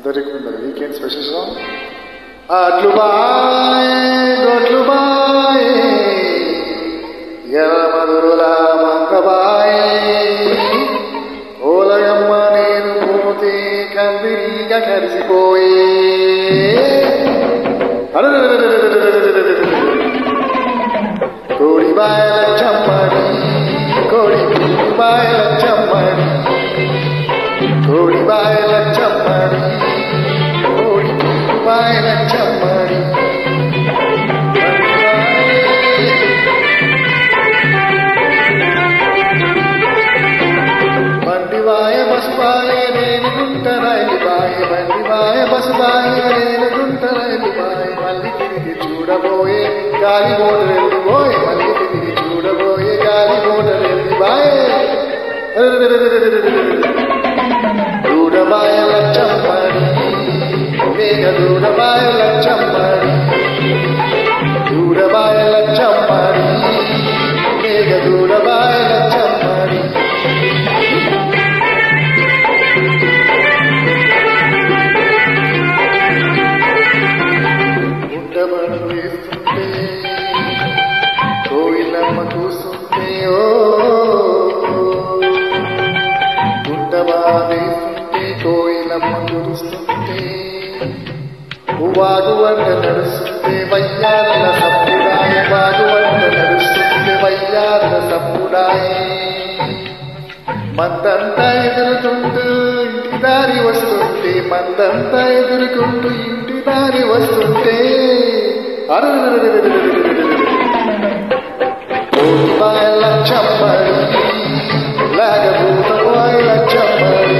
అందరికి ఉన్నది weekend special song. అట్లు బాయ్ గొట్లు బాయ్ ఎర్రమధురుల మంగబాయ్ ఓలగమ్మ నేను పోతే కందిగా కలిసిపోయే కోడి బాయల చమ్మడి కోడి బాయల చమ్మడి కోడి బాయల చమ్మడి కోడి బాయల చమ్మడి బండివాయ బసుబాయ నేను గుంటరైలు బాయ బండివాయ బసుబాయ నేను గుంటరైలు బాయ మళ్ళీ తిరిగి చూడబోయే గాలి మోడరెళ్ళిపోయే మళ్ళీ తిరిగి చూడబోయే గాలి మోడరెళ్ళిపోయే దూడబాయల చమ్మడి వేగ దూడబాయల చమ్మడి దూడబాయల చమ్మడి వేగ దూడబాయల చమ్మడి ఉండమను వేస్తుంటే కోయిలమ్మ కూస్తుంటే ఓ ఉండబాదేస్తుంటే కోయిలమ్మ కురుస్తుంటే వాగు వంట నడుస్తుంటే వయ్యాల సప్పుడాయ వాగు వంట నడుస్తుంటే వయ్యాల సప్పుడాయ మందంతా ఎదురుకుంటూ ఇంటి దారి వస్తుంటే మందంతా ఎదురుకుంటూ ఇంటి దారి వస్తుంటే బాయల చమ్మడి లాగబూతబాయల చమ్మడి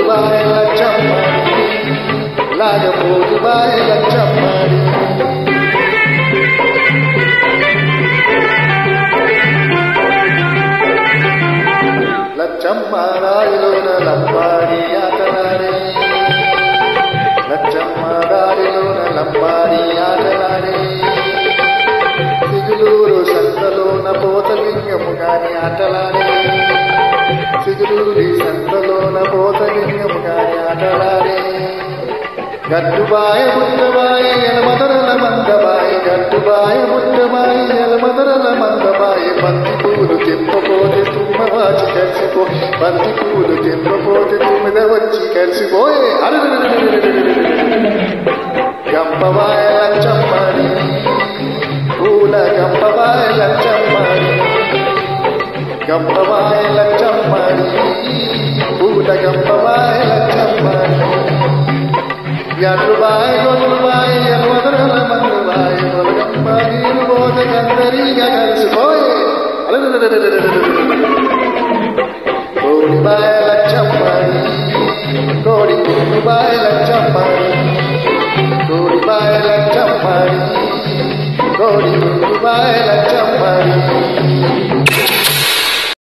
బాయల చమ్మడి లాగబూతబాయల చమ్మడి లచ్చమ్మ రాయిలోన లంబాడి ఆటలాడే లచ్చమ్మ దారిలోన లంబాడి ఆటలాడే సిగులూరు సంతలోన పోతలింగము గాని ఆటలాడే సిగులూరి సంతలోన పోతలింగము గాని ఆటలాడే గట్టుబాయ బుట్టబాయ ఎలమదరల మందబాయ గట్టుబాయ బుట్టబాయ ఎలమదరల మందబాయ బంతి పూలు తిప్పపోతే తుమ్మవాచి కలిసిపో బంతి పూలు తిప్పపోతే తుమ్మిద వచ్చి కలిసిపోయే గంపబాయల చమ్మడి పూల గంపబాయల చమ్మడి గంపబాయల చమ్మడి పూల గంపబాయల చమ్మడి ఎర్రుబాయ గొల్లుబాయ ఎర్రమదరల మందుబాయ పొలగమ్మ నీరు పోతే గందరిగా కలిసిపోయే కోడి బాయల చమ్మడి కోడి బాయల చమ్మడి కోడి బాయల చమ్మడి కోడి